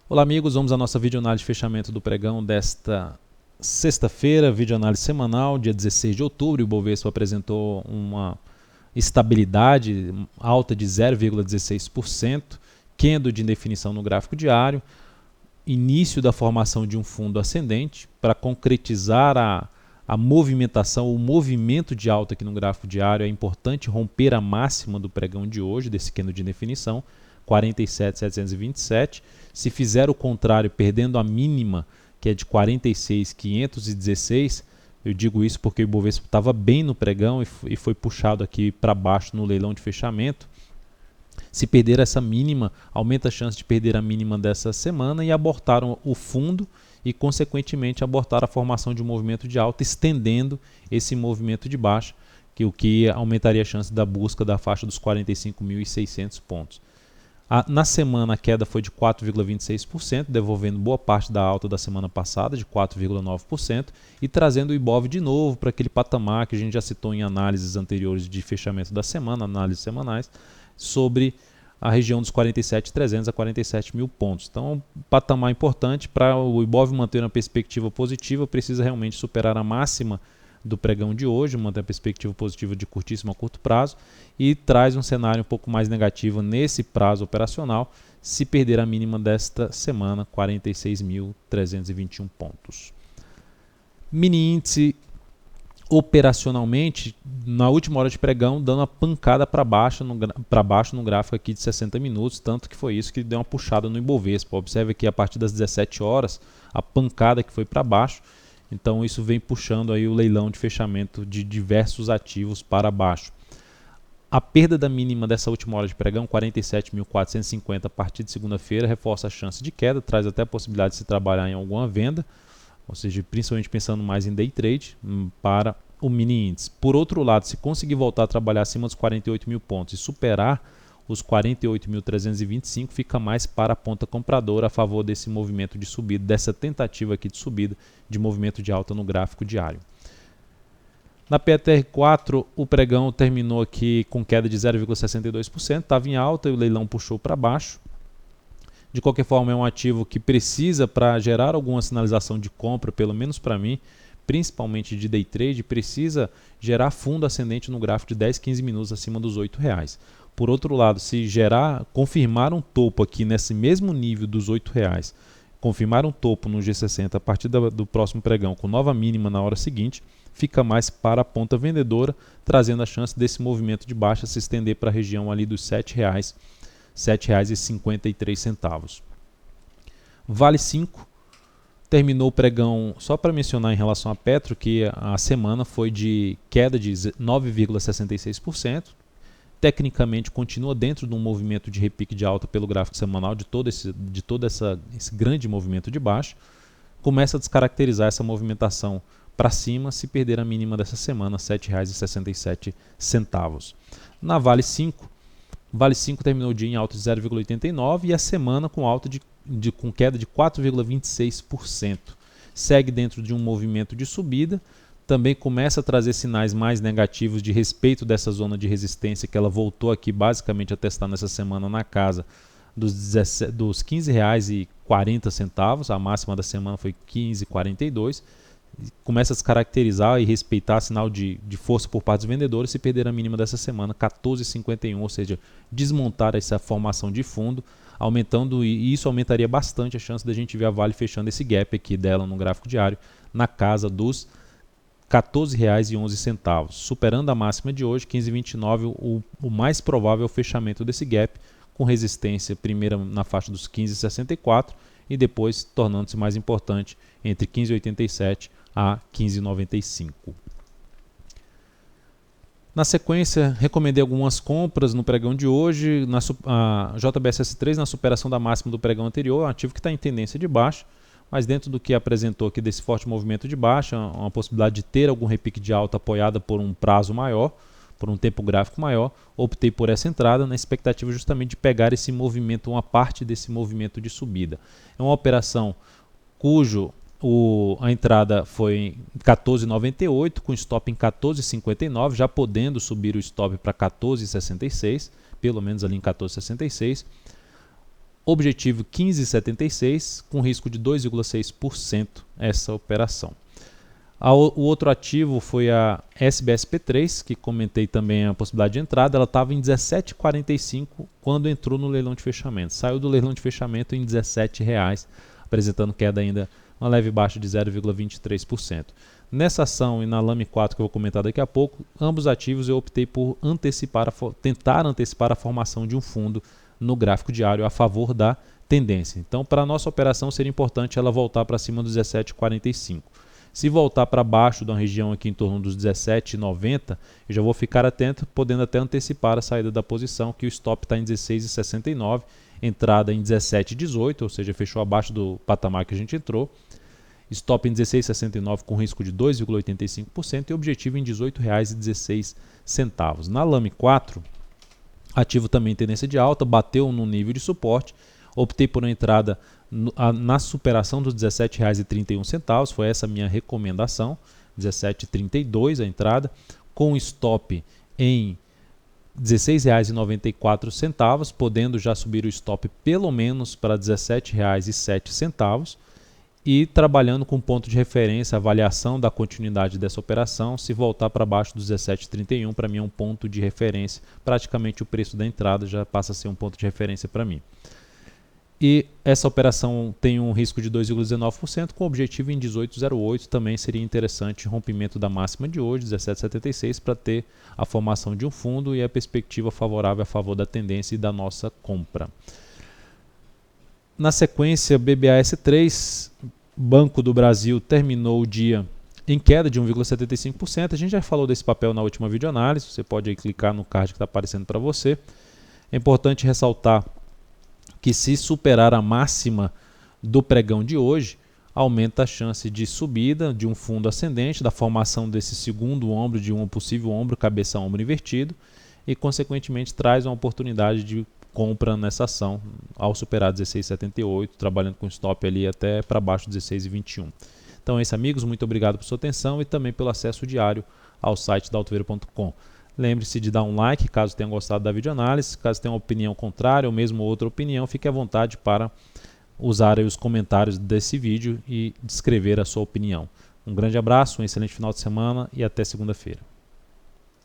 Olá amigos, vamos à nossa videoanálise de fechamento do pregão desta sexta-feira, videoanálise semanal, dia 16 de outubro. O Ibovespa apresentou uma estabilidade alta de 0,16%, candle de indefinição no gráfico diário, início da formação de um fundo ascendente. Para concretizar a movimentação, o movimento de alta aqui no gráfico diário, é importante romper a máxima do pregão de hoje, desse candle de indefinição, 47.727. Se fizer o contrário, perdendo a mínima, que é de 46.516, eu digo isso porque o Ibovespa estava bem no pregão e foi puxado aqui para baixo no leilão de fechamento. Se perder essa mínima, aumenta a chance de perder a mínima dessa semana e abortaram o fundo e, consequentemente, abortaram a formação de um movimento de alta, estendendo esse movimento de baixa, o que aumentaria a chance da busca da faixa dos 45.600 pontos. Na semana a queda foi de 4,26%, devolvendo boa parte da alta da semana passada, de 4,9%, e trazendo o Ibov de novo para aquele patamar que a gente já citou em análises anteriores de fechamento da semana, análises semanais, sobre a região dos 47.300 a 47.000 pontos. Então, um patamar importante. Para o Ibov manter uma perspectiva positiva, precisa realmente superar a máxima do pregão de hoje, manter a perspectiva positiva de curtíssimo a curto prazo, e traz um cenário um pouco mais negativo nesse prazo operacional, se perder a mínima desta semana, 46.321 pontos. Mini índice operacionalmente, na última hora de pregão, dando uma pancada para baixo no gráfico aqui de 60 minutos, tanto que foi isso que deu uma puxada no Ibovespa. Observe aqui a partir das 17 horas, a pancada que foi para baixo. Então isso vem puxando aí o leilão de fechamento de diversos ativos para baixo. A perda da mínima dessa última hora de pregão, 47.450 a partir de segunda-feira, reforça a chance de queda, traz até a possibilidade de se trabalhar em alguma venda, ou seja, principalmente pensando mais em day trade, para o mini índice. Por outro lado, se conseguir voltar a trabalhar acima dos 48.000 pontos e superar os 48.325, fica mais para a ponta compradora a favor desse movimento de subida, dessa tentativa aqui de subida de movimento de alta no gráfico diário. Na PTR4, o pregão terminou aqui com queda de 0,62%, estava em alta e o leilão puxou para baixo. De qualquer forma, é um ativo que precisa, para gerar alguma sinalização de compra, pelo menos para mim, principalmente de day trade, precisa gerar fundo ascendente no gráfico de 10, 15 minutos acima dos R$8. Por outro lado, se confirmar um topo aqui nesse mesmo nível dos R$8, confirmar um topo no G60 a partir do próximo pregão com nova mínima na hora seguinte, fica mais para a ponta vendedora, trazendo a chance desse movimento de baixa se estender para a região ali dos R$7, R$7,53. Vale 5 terminou o pregão, só para mencionar em relação a Petro, que a semana foi de queda de 9,66%. Tecnicamente continua dentro de um movimento de repique de alta pelo gráfico semanal de todo esse grande movimento de baixa. Começa a descaracterizar essa movimentação para cima se perder a mínima dessa semana, R$ 7,67. Na Vale 5, Vale 5 terminou o dia em alta de 0,89% e a semana com alta com queda de 4,26%. Segue dentro de um movimento de subida. Também começa a trazer sinais mais negativos de respeito dessa zona de resistência que ela voltou aqui basicamente a testar nessa semana na casa dos R$ 15,40. A máxima da semana foi R$ 15,42. Começa a se caracterizar e respeitar sinal de força por parte dos vendedores se perder a mínima dessa semana, 14,51, ou seja, desmontar essa formação de fundo, aumentando, e isso aumentaria bastante a chance da gente ver a Vale fechando esse gap aqui dela no gráfico diário na casa dos R$ 14,11, superando a máxima de hoje, 15,29, o mais provável é o fechamento desse gap, com resistência primeira na faixa dos 15,64 e depois tornando-se mais importante entre 15,87 a 15,95. Na sequência, recomendei algumas compras no pregão de hoje, a JBSS3 na superação da máxima do pregão anterior, um ativo que está em tendência de baixa, mas dentro do que apresentou aqui desse forte movimento de baixa, uma possibilidade de ter algum repique de alta apoiada por um prazo maior, por um tempo gráfico maior, optei por essa entrada na expectativa justamente de pegar esse movimento, uma parte desse movimento de subida. É uma operação cujo a entrada foi em 14,98, com stop em 14,59, já podendo subir o stop para 14,66, pelo menos ali em 14,66. Objetivo 15,76 com risco de 2,6% essa operação. O outro ativo foi a SBSP3, que comentei também a possibilidade de entrada. Ela estava em 17,45 quando entrou no leilão de fechamento. Saiu do leilão de fechamento em R$17,00, apresentando queda ainda uma leve baixa de 0,23%. Nessa ação e na Lame 4 que eu vou comentar daqui a pouco, ambos ativos eu optei por tentar antecipar a formação de um fundo no gráfico diário a favor da tendência. Então, para a nossa operação seria importante ela voltar para cima dos 17,45. Se voltar para baixo da região aqui em torno dos 17,90, eu já vou ficar atento, podendo até antecipar a saída da posição, que o stop está em 16,69, entrada em 17,18, ou seja, fechou abaixo do patamar que a gente entrou. Stop em 16,69 com risco de 2,85% e objetivo em R$18,16. Na Lame 4, ativo também em tendência de alta, bateu no nível de suporte, optei por uma entrada na superação dos R$17,31, foi essa a minha recomendação, R$17,32 a entrada, com stop em R$16,94, podendo já subir o stop pelo menos para R$17,07 e trabalhando com ponto de referência, avaliação da continuidade dessa operação. Se voltar para baixo dos 17,31, para mim é um ponto de referência, praticamente o preço da entrada já passa a ser um ponto de referência para mim. E essa operação tem um risco de 2,19% com objetivo em 18,08. Também seria interessante rompimento da máxima de hoje, 17,76, para ter a formação de um fundo e a perspectiva favorável a favor da tendência e da nossa compra. Na sequência, BBAS3, Banco do Brasil, terminou o dia em queda de 1,75%. A gente já falou desse papel na última videoanálise, você pode aí clicar no card que está aparecendo para você. É importante ressaltar que se superar a máxima do pregão de hoje, aumenta a chance de subida de um fundo ascendente, da formação desse segundo ombro, de um possível ombro, cabeça-ombro invertido, e consequentemente traz uma oportunidade de compra nessa ação ao superar 16,78, trabalhando com stop ali até para baixo de 16,21. Então é isso, amigos, muito obrigado por sua atenção e também pelo acesso diário ao site da Altoveiro.com. Lembre-se de dar um like caso tenha gostado da videoanálise. Caso tenha uma opinião contrária ou mesmo outra opinião, fique à vontade para usar aí os comentários desse vídeo e descrever a sua opinião. Um grande abraço, um excelente final de semana e até segunda-feira.